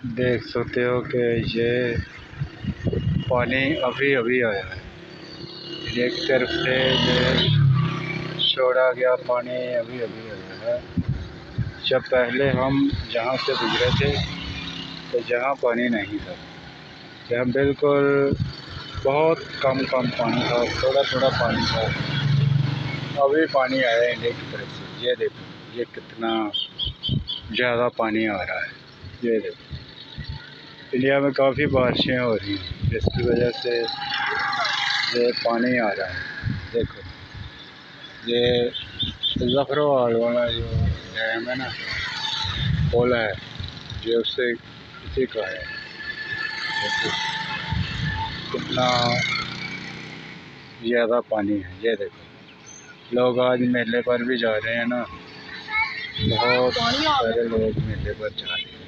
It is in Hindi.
देख सकते हो कि ये पानी अभी अभी आया है। एक तरफ से ये छोड़ा गया पानी अभी अभी आया है। जब पहले हम जहाँ से गुजरे थे तो जहाँ पानी नहीं था, जहाँ बिल्कुल बहुत कम पानी था, थोड़ा थोड़ा पानी था। अभी पानी आया इंडिया की तरफ से। ये देखो ये कितना ज़्यादा पानी आ रहा है। ये देखो इंडिया में काफ़ी बारिशें हो रही हैं, जिसकी वजह से ये पानी आ रहा है। देखो ये ज़फ़रवाल वाला जो डैम है ना, पुल है, ये उससे इसी का है। देखो कितना ज़्यादा पानी है। ये देखो लोग आज मेले पर भी जा रहे हैं ना, बहुत सारे लोग मेले पर जा रहे हैं।